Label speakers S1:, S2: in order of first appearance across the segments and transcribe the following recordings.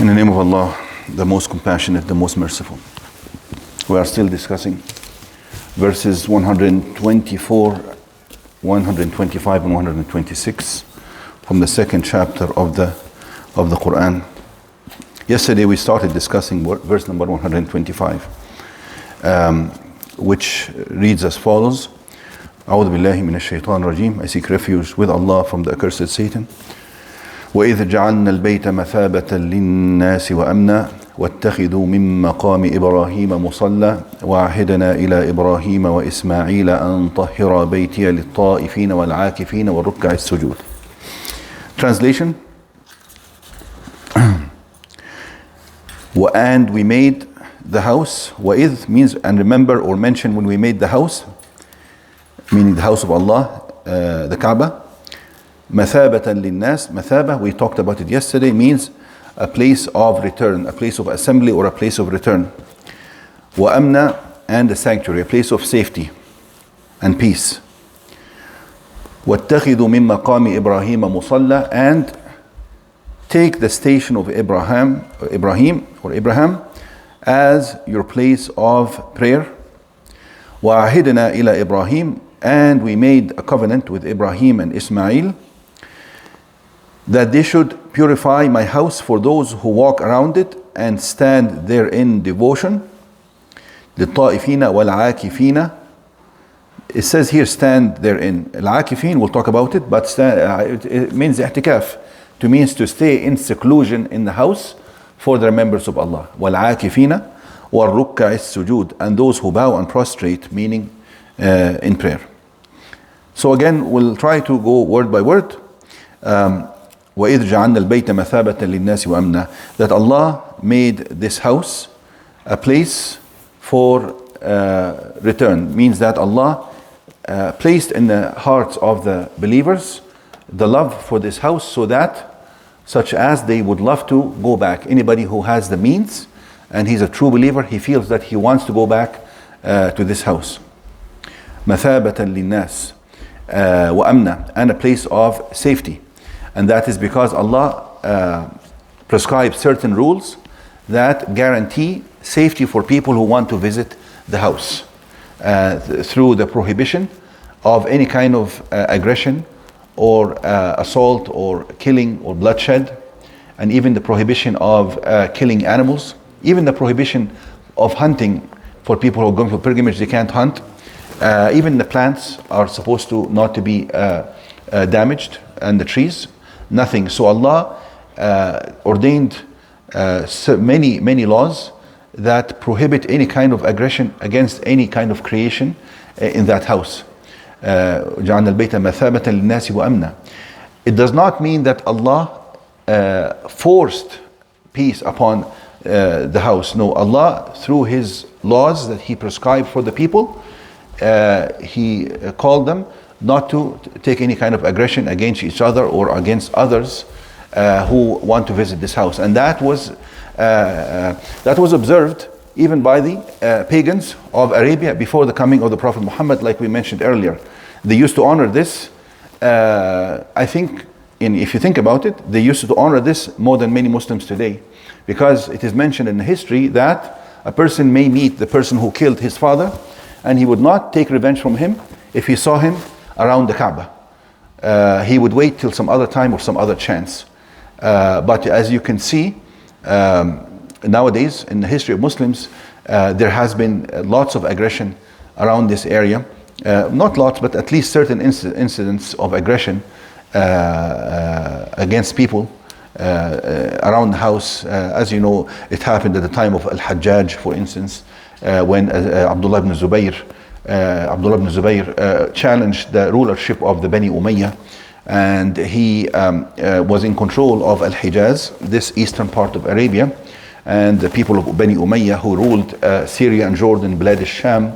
S1: In the name of Allah, the most compassionate, the most merciful. We are still discussing verses 124, 125 and 126 from the second chapter of the Quran. Yesterday we started discussing verse number 125, which reads as follows: أعوذ بالله من الشيطان الرجيم. I seek refuge with Allah from the accursed Satan. وإذ جعلنا البيت مثابة للناس وأمنا واتخذوا من مقام إبراهيم مصلى وعهدنا إلى إبراهيم وإسماعيل أن طهر بيتي للطائفين والعاكفين والركع السجود. Translation: And we made the house. وإذ means and remember or mention when we made the house, meaning the house of Allah, the Kaaba. مثابة للناس. Mathaba, we talked about it yesterday, means a place of return, a place of assembly or a place of return. وأمنا, and a sanctuary, a place of safety and peace. واتخذوا من مقام إبراهيم مصلى, and take the station of Abraham as your place of prayer. وعهدنا إلى إبراهيم, and we made a covenant with Ibrahim and Ismail that they should purify my house for those who walk around it and stand there in devotion. للطائفين والعاكفين. It says here stand therein. العاكفين, we'll talk about it, but it means i'tikaf, to means to stay in seclusion in the house for the remembrance of Allah. والعاكفين والركع السجود, and those who bow and prostrate, meaning in prayer. So again, we'll try to go word by word. وَإِذْ جَعَلْنَا الْبَيْتَ مَثَابَةً لِلنَّاسِ وَأَمْنًا, that Allah made this house a place for return, means that Allah placed in the hearts of the believers the love for this house, so that such as they would love to go back. Anybody who has the means and he's a true believer, he feels that he wants to go back to this house. مَثَابَةً لِلنَّاسِ وَأَمْنًا, and a place of safety. And that is because Allah prescribes certain rules that guarantee safety for people who want to visit the house, through the prohibition of any kind of aggression or assault or killing or bloodshed, and even the prohibition of killing animals, even the prohibition of hunting. For people who are going for pilgrimage, they can't hunt. Even the plants are supposed to not to be damaged, and the trees, nothing. So Allah ordained many laws that prohibit any kind of aggression against any kind of creation in that house. جعلنا البيت مثابة للناس وأمنا. It does not mean that Allah forced peace upon the house. No, Allah, through His laws that He prescribed for the people, He called them not to take any kind of aggression against each other or against others who want to visit this house. And that was observed even by the pagans of Arabia before the coming of the Prophet Muhammad, like we mentioned earlier. They used to honor this. I think, if you think about it, they used to honor this more than many Muslims today, because it is mentioned in history that a person may meet the person who killed his father, and he would not take revenge from him if he saw him around the Kaaba. He would wait till some other time or some other chance. But as you can see, nowadays in the history of Muslims, there has been lots of aggression around this area. Not lots, but at least certain incidents of aggression against people around the house. As you know, it happened at the time of Al-Hajjaj, for instance, when Abdullah ibn Zubayr challenged the rulership of the Bani Umayyah, and he was in control of Al-Hijaz, this eastern part of Arabia, and the people of Bani Umayyah who ruled Syria and Jordan, Bilad al-Sham,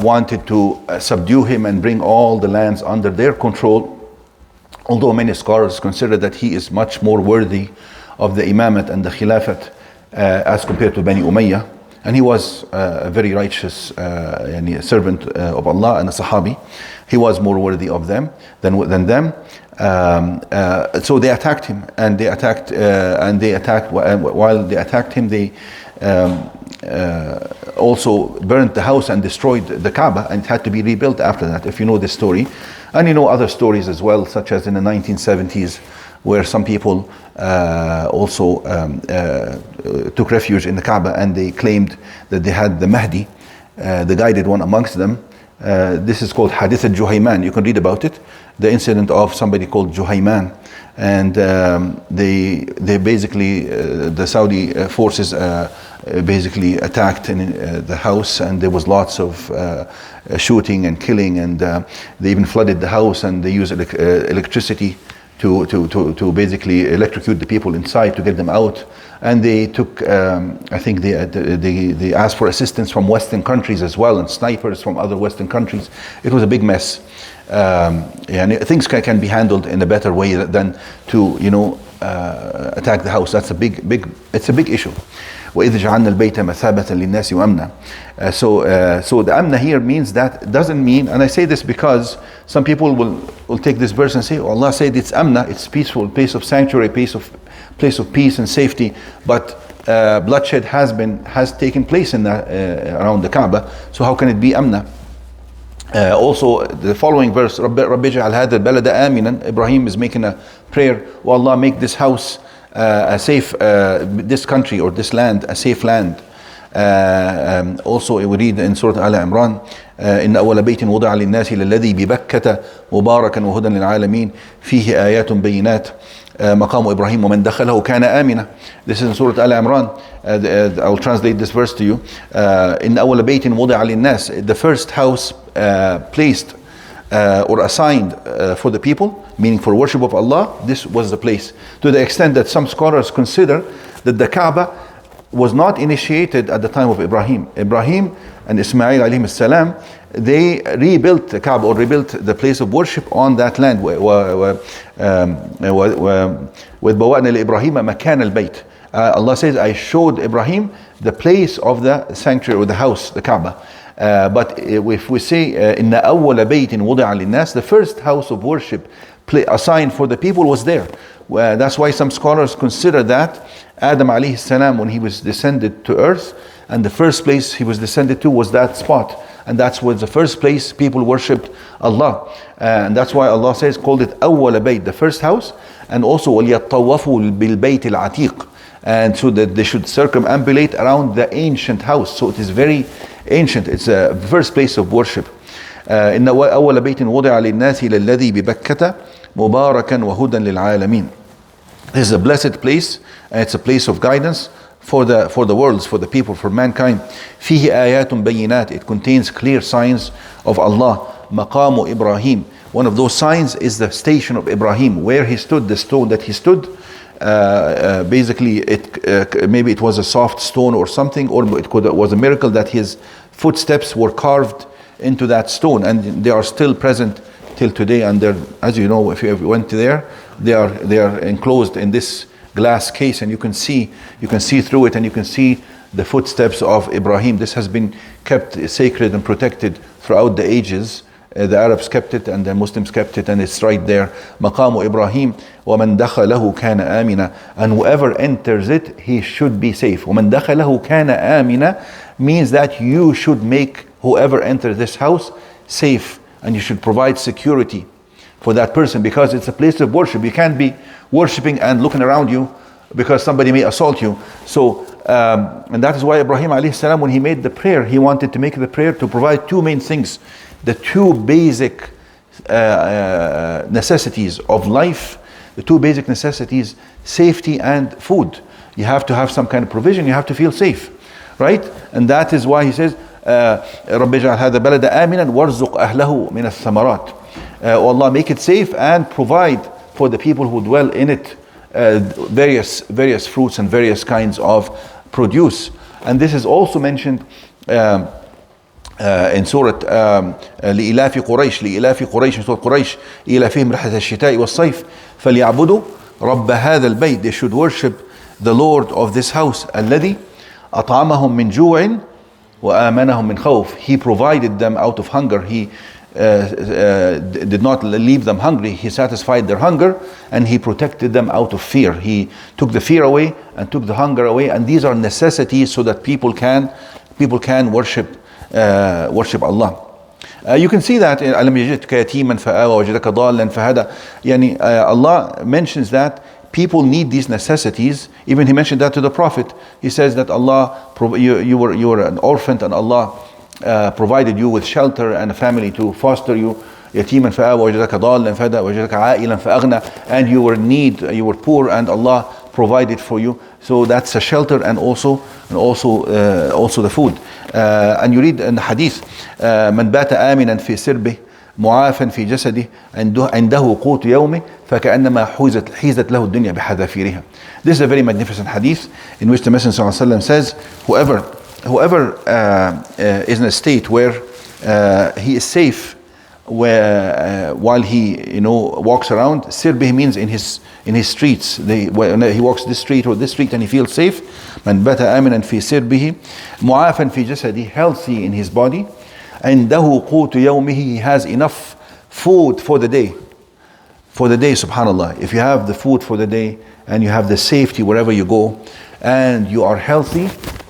S1: wanted to subdue him and bring all the lands under their control, although many scholars consider that he is much more worthy of the imamate and the khilafat as compared to Bani Umayyah. And he was a very righteous servant of Allah and a Sahabi. He was more worthy of them than them. So they attacked him, and they attacked, while they attacked him, they also burnt the house and destroyed the Kaaba, and it had to be rebuilt after that, if you know this story. And you know other stories as well, such as in the 1970s, where some people also took refuge in the Kaaba, and they claimed that they had the Mahdi, the guided one amongst them. This is called Hadith al-Juhayman. You can read about it, the incident of somebody called Juhayman. And they basically, the Saudi forces basically attacked in the house, and there was lots of shooting and killing, and they even flooded the house, and they used electricity to basically electrocute the people inside to get them out. And they took, I think they asked for assistance from Western countries as well, and snipers from other Western countries. It was a big mess. And things can be handled in a better way than to, attack the house. That's it's a big issue. وَإِذْ جَعَلْنَا الْبَيْتَ مَثَابَةً لِلنَّاسِ وَأَمْنًا. So the amna here means that, doesn't mean, and I say this because some people will take this verse and say, oh, Allah said it's amna, it's peaceful, place of sanctuary, place of peace and safety, but bloodshed has taken place in around the Kaaba, so how can it be amna? Also the following verse, رَبِّ اجْعَلْ هَذَا الْبَلَدَ آمِنًا. Ibrahim is making a prayer, oh Allah, make this house a safe, this country or this land a safe land. Also we read in Surah Al Imran, إن أول بيت وضع للناس للذي ببكة مباركا وهدى للعالمين فيه آيات بينات مقام إبراهيم ومن دخله كان آمنا. This is in Surah Al Imran. I will translate this verse to you. إن أول بيت وضع للناس, the first house placed or assigned for the people, meaning for worship of Allah, this was the place. To the extent that some scholars consider that the Kaaba was not initiated at the time of Ibrahim. Ibrahim and Ismail alayhim salam, they rebuilt the Kaaba, or rebuilt the place of worship on that land. وَإِذْ بَوَّأْنَا لِإِبْرَاهِيمَ مَكَانَ الْبَيْتِ. Allah says, I showed Ibrahim the place of the sanctuary, or the house, the Kaaba. But if we say إِنَّ أَوَّلَ بَيْتٍ وُضِعَ لِلنَّاسِ, the first house of worship assigned for the people was there. That's why some scholars consider that Adam alayhi salam, when he was descended to earth, and the first place he was descended to was that spot, and that's was the first place people worshipped Allah, and that's why Allah says, called it أول بيت, the first house, and also وَلْيَطَّوَّفُوا بِالْبَيْتِ الْعَتِيقِ, and so that they should circumambulate around the ancient house. So it is very ancient. It's a first place of worship. إن أول بيت وضع للناس للذي ببكة مباركا وهدى للعالمين. This is a blessed place, and it's a place of guidance for the worlds, for the people, for mankind. فيه آيات بينات, it contains clear signs of Allah. مقام إبراهيم, one of those signs is the station of Ibrahim, where he stood, the stone that he stood. Basically, maybe it was a soft stone or something, or it was a miracle that his footsteps were carved into that stone, and they are still present till today. And as you know, if you ever went there, they are enclosed in this glass case, and you can see through it, and you can see the footsteps of Ibrahim. This has been kept sacred and protected throughout the ages. The Arabs kept it, and the Muslims kept it, and it's right there. مقام إبراهيم ومن دخله كان آمنا, and whoever enters it, he should be safe. ومن دخله كان آمنا means that you should make whoever enters this house safe, and you should provide security for that person, because it's a place of worship. You can't be worshiping and looking around you because somebody may assault you. So and that is why Ibrahim alayhi salam, when he made the prayer, he wanted to make the prayer to provide two main things, the two basic necessities of life, the two basic necessities, safety and food. You have to have some kind of provision, you have to feel safe, right? And that is why he says, رَبِّ اجْعَلْ هَذَا بَلَدَ آمِنًا وَارْزُقْ أَهْلَهُ مِنَ الثَّمَرَاتِ. Oh Allah, make it safe and provide for the people who dwell in it various fruits and various kinds of produce. And this is also mentioned in Surah لإلاف قريش, Surah Quraysh, إلافهم رحلة الشتاء والصيف فليعبدوا رب هذا البيت. They should worship the Lord of this house, الذي أطعمهم من جوع وآمنهم من خوف. He provided them out of hunger. He did not leave them hungry. He satisfied their hunger and he protected them out of fear. He took the fear away and took the hunger away, and these are necessities so that people can worship Allah. You can see that in أَلَمْ يَجِدْكَ يَتِيمًا فَآوَى وَجَدَكَ ضَالًّا فَهَدَى. Yani, Allah mentions that people need these necessities. Even He mentioned that to the Prophet. He says that Allah, you were an orphan, and Allah provided you with shelter and a family to foster you. يَتِيمًا فَآوَى وَجَدَكَ ضَالًّا فَهَدَى وَجَدَكَ عَائِلًا فَأَغْنَى. And you were in need, you were poor, and Allah provided for you. So that's a shelter, and also the food. And you read in the hadith, من بات آمنا في سربه معافا في جسده عنده قوت يومه فكأنما حيزت له الدنيا بحذافيرها. This is a very magnificent hadith in which the Messenger ﷺ says, whoever is in a state where he is safe, while he walks around. Sirbih means in his streets. When he walks this street or this street and he feels safe. Man bata aminan fi sirbihi mu'afan fi jasadi, healthy in his body. Indahu qutu yawmihi, he has enough food for the day. For the day, subhanallah. If you have the food for the day and you have the safety wherever you go and you are healthy,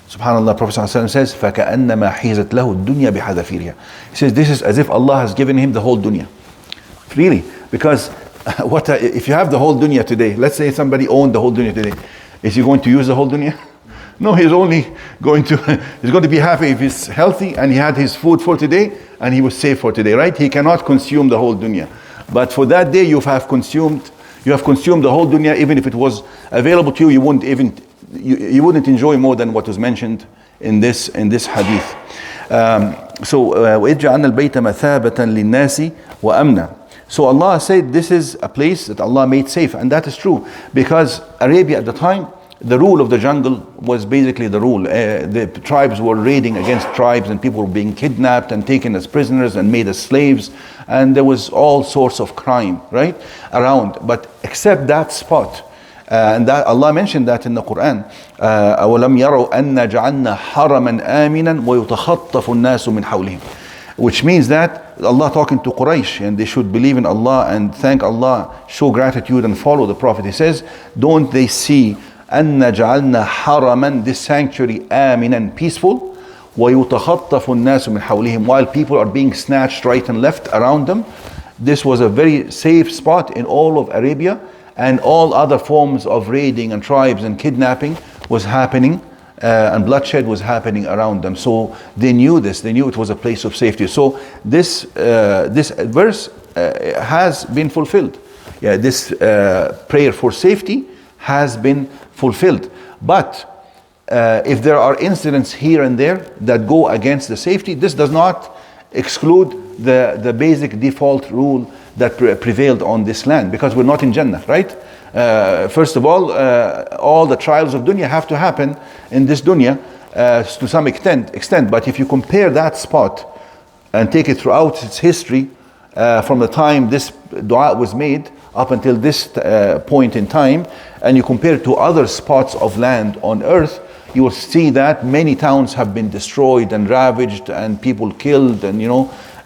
S1: subhanallah, Prophet ﷺ says, فَكَأَنَّمَا حِيزَتْ لَهُ الدُّنْيَا بِحَذَافِيرِهَا. He says, this is as if Allah has given him the whole dunya. Really, because if you have the whole dunya today, let's say somebody owned the whole dunya today, is he going to use the whole dunya? No, he's going to be happy if he's healthy and he had his food for today and he was safe for today, right? He cannot consume the whole dunya. But for that day you have consumed the whole dunya. Even if it was available to you, you wouldn't enjoy more than what was mentioned in this hadith. وَإِذْ جَعَلْنَا الْبَيْتَ مَثَابَةً لِلنَّاسِ وَأَمْنًا. So Allah said this is a place that Allah made safe, and that is true because Arabia at the time, the rule of the jungle was basically the rule. The tribes were raiding against tribes, and people were being kidnapped and taken as prisoners and made as slaves, and there was all sorts of crime right around, but except that spot. And that Allah mentioned that in the Quran. أَوَلَمْ يَرَوْا أَنَّا جَعَلْنَا حَرَمًا آمِنًا وَيُتَخَطَّفُ النَّاسُ مِنْ حَوْلِهِمْ. Which means that Allah talking to Quraysh, and they should believe in Allah and thank Allah, show gratitude and follow the Prophet. He says, don't they see أَنَّا جَعَلْنَا حَرَمًا, this sanctuary, آمِنًا, peaceful, وَيُتَخَطَّفُ النَّاسُ مِنْ حَوْلِهِمْ, while people are being snatched right and left around them. This was a very safe spot in all of Arabia, and all other forms of raiding and tribes and kidnapping was happening, and bloodshed was happening around them. So they knew this. They knew it was a place of safety. So this verse has been fulfilled. Yeah, this prayer for safety has been fulfilled. But if there are incidents here and there that go against the safety, this does not exclude the basic default rule that prevailed on this land, because we're not in Jannah, right? First of all the trials of dunya have to happen in this dunya to some extent. But if you compare that spot and take it throughout its history, from the time this dua was made up until this point in time, and you compare it to other spots of land on earth, you will see that many towns have been destroyed and ravaged, and people killed and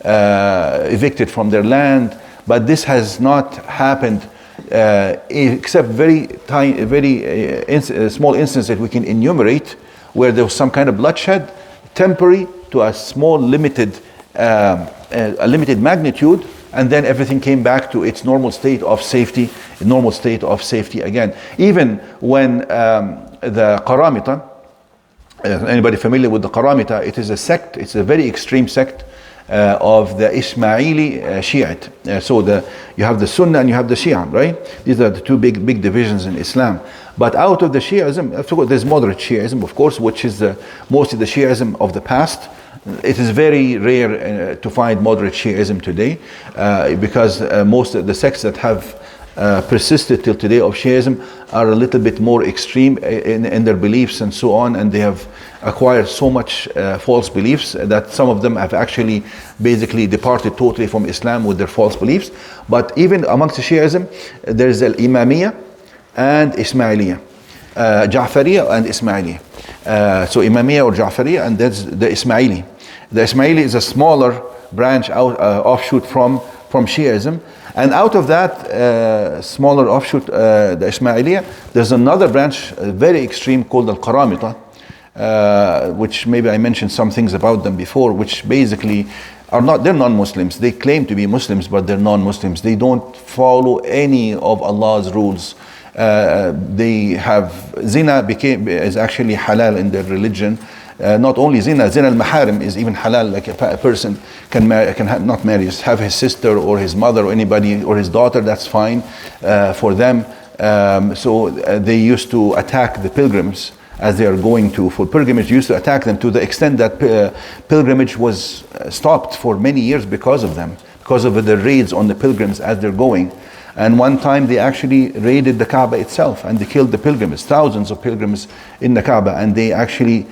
S1: evicted from their land. But this has not happened except very small instances that we can enumerate, where there was some kind of bloodshed, temporary to a small limited magnitude, and then everything came back to its normal state of safety again. Even when the Qaramita, anybody familiar with the Qaramita, it is a sect, it's a very extreme sect of the Ismaili Shiite. So you have the Sunnah and you have the Shia, right? These are the two big divisions in Islam. But out of the Shiism, there's moderate Shiism, of course, which is mostly the Shiism of the past. It is very rare to find moderate Shiism today, because most of the sects that have persisted till today of Shiism are a little bit more extreme in their beliefs and so on, and they have acquired so much false beliefs that some of them have actually basically departed totally from Islam with their false beliefs. But even amongst the Shiism, there is al-Imamiyya and Ismailiyya, Ja'fariyya and Ismailiyya. So Imamiyya or Ja'fariyya, and that's the Ismaili. The Ismaili is a smaller branch offshoot from Shiism. And out of that smaller offshoot, the Ismailiyah, there's another branch, very extreme, called Al-Qaramita, which maybe I mentioned some things about them before, which basically they're non-Muslims. They claim to be Muslims, but they're non-Muslims. They don't follow any of Allah's rules. They have zina is actually halal in their religion. Not only zina al-maharim is even halal. Like a person can not marry, just have his sister or his mother or anybody or his daughter. That's fine for them. So they used to attack the pilgrims as they are going for pilgrimage. Used to attack them to the extent that pilgrimage was stopped for many years because of them, because of the raids on the pilgrims as they're going. And one time they actually raided the Kaaba itself and they killed the pilgrims, thousands of pilgrims in the Kaaba, and they actually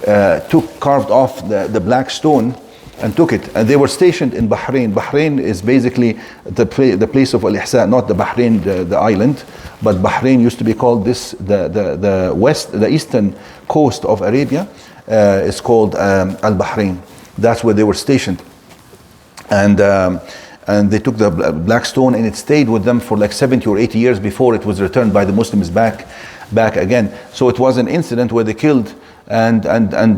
S1: carved off the black stone and took it. And they were stationed in Bahrain. Bahrain is basically the place of Al-Ihsa, not the Bahrain, the island, but Bahrain used to be called the eastern coast of Arabia is called Al-Bahrain. That's where they were stationed. And they took the black stone, and it stayed with them for like 70 or 80 years before it was returned by the Muslims back again. So it was an incident where they killed, and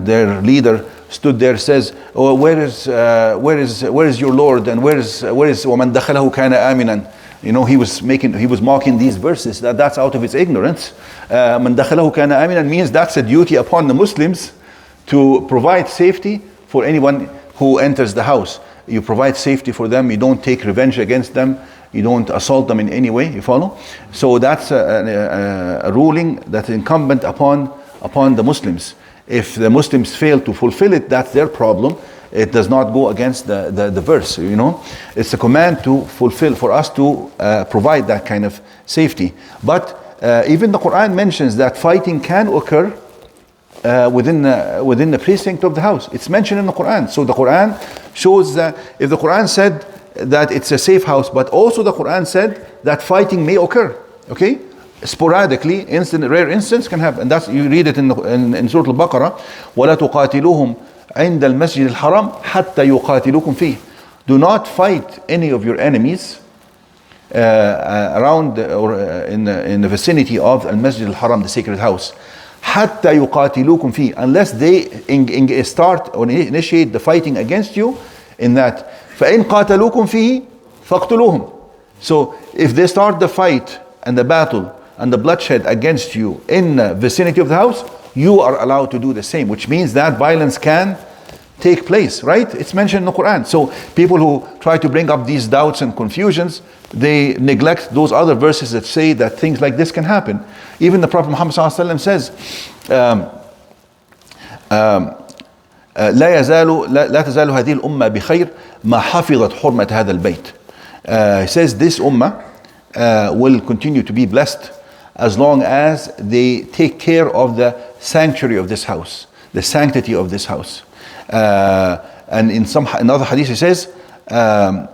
S1: their leader stood there, says, "Oh, where is your Lord? And where is وَمَنْ دَخَلَهُ كَانَ آمِنًا?" You know, he was mocking these verses. That's out of his ignorance. مَنْ دَخَلَهُ كَانَ آمِنًا means that's a duty upon the Muslims to provide safety for anyone who enters the house. You provide safety for them. You don't take revenge against them. You don't assault them in any way. You follow? So that's a ruling that's incumbent upon the Muslims. If the Muslims fail to fulfill it, that's their problem. It does not go against the verse. You know, it's a command to fulfill, for us to provide that kind of safety. But even the Quran mentions that fighting can occur within the precinct of the house. It's mentioned in the Quran. So the Quran shows that if the Quran said that it's a safe house, but also the Quran said that fighting may occur. Okay, sporadically, rare instance can happen. And that's, you read it in Surah Al-Baqarah. وَلَا تُقَاتِلُوهُمْ عِنْدَ الْمَسْجِدِ الْحَرَامِ حَتَّى يُقَاتِلُوكُمْ فِيهِ. Do not fight any of your enemies around or in the vicinity of Al-Masjid Al-Haram, the sacred house. حَتَّى يُقَاتِلُوكُمْ فِيهِ, unless they start or initiate the fighting against you in that. فَإِنْ قَاتَلُوكُمْ فِيهِ فَاقْتُلُوهُمْ. So if they start the fight and the battle and the bloodshed against you in the vicinity of the house, you are allowed to do the same, which means that violence can take place, right? It's mentioned in the Quran. So people who try to bring up these doubts and confusions, they neglect those other verses that say that things like this can happen. Even the Prophet Muhammad ﷺ says, لا تزال هذه الأمة بخير ما حفظت حرمة هذا البيت. He says this ummah will continue to be blessed as long as they take care of the sanctuary of this house, the sanctity of this house. And in another hadith he says, the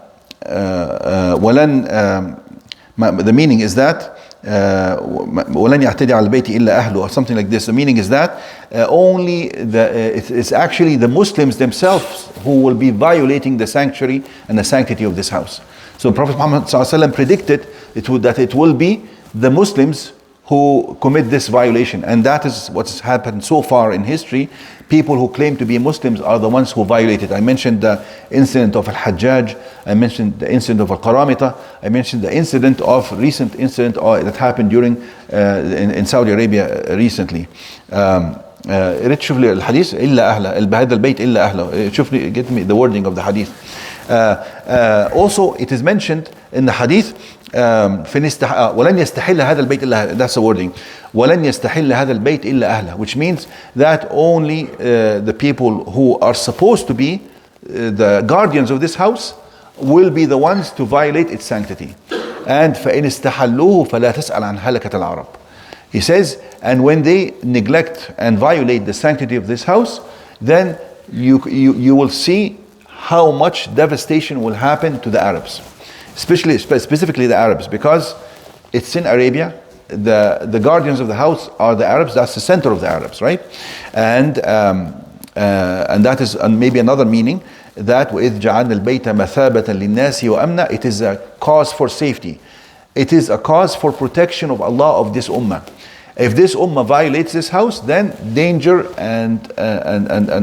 S1: meaning is that وَلَنْ يَعْتَدِي عَلَى الْبَيْتِ إِلَّا أَهْلُهُ, or something like this. The meaning is that it's actually the Muslims themselves who will be violating the sanctuary and the sanctity of this house. So Prophet Muhammad ﷺ predicted that it will be the Muslims who commit this violation, and that is what's happened so far in history. People who claim to be Muslims are the ones who violate it. I mentioned the incident of Al-Hajjaj, I mentioned the incident of Al-Qaramita, I mentioned the recent incident that happened in Saudi Arabia recently. شوف لي الحديث إلا أهله بهذا البيت إلا أهله. شوف لي, get me the wording of the hadith. Also it is mentioned in the hadith ولن يستحل هذا البيت إلا أهله. That's the wording. ولن يستحل هذا البيت إلا أهله, which means that only the people who are supposed to be the guardians of this house will be the ones to violate its sanctity. And فإن استحلوه فلا تسأل عن هلكة العرب. He says, and when they neglect and violate the sanctity of this house, then you will see how much devastation will happen to the Arabs, specifically the Arabs, because it's in Arabia. The guardians of the house are the Arabs. That's the center of the Arabs, right? And that is maybe another meaning. that وَإِذْ جَعَلْنَا الْبَيْتَ مَثَابَةً لِلنَّاسِ وَأَمْنًا, it is a cause for safety. It is a cause for protection of Allah of this ummah. If this ummah violates this house, then danger and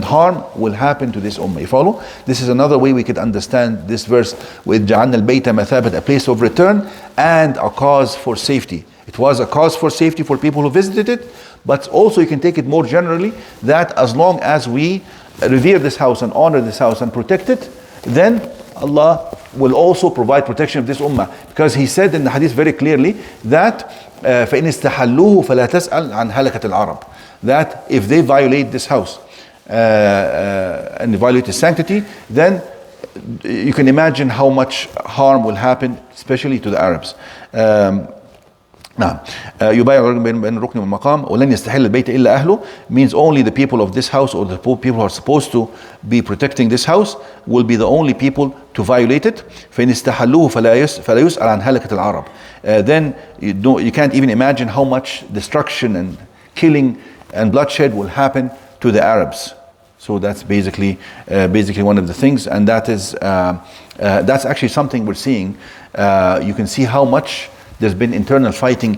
S1: harm will happen to this ummah. You follow? This is another way we could understand this verse with جَعَلْنَا الْبَيْتَ مَثَابَةً, a place of return and a cause for safety. It was a cause for safety for people who visited it, but also you can take it more generally that as long as we revere this house and honor this house and protect it, then Allah will also provide protection of this ummah. Because He said in the hadith very clearly that فَإِنِ اسْتَحَلُّوهُ فَلَا تَسْأَلْ عَنْ هَلَكَةِ الْعَرَبِ, that if they violate this house and they violate its sanctity, then you can imagine how much harm will happen, especially to the Arabs. نعم يبايع بين الركن والمقام ولن يستحل البيت إلا أهله means only the people of this house or the people who are supposed to be protecting this house will be the only people to violate it. فإن استحلوه فلا يسأل عن هلكة العرب. Then you can't even imagine how much destruction and killing and bloodshed will happen to the Arabs. So that's basically one of the things, and that is that's actually something we're seeing. You can see how much there's been internal fighting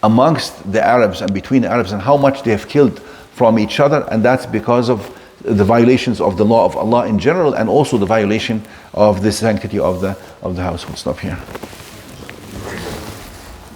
S1: amongst the Arabs and between the Arabs, and how much they have killed from each other, and that's because of the violations of the law of Allah in general, and also the violation of the sanctity of the house. We'll stop here.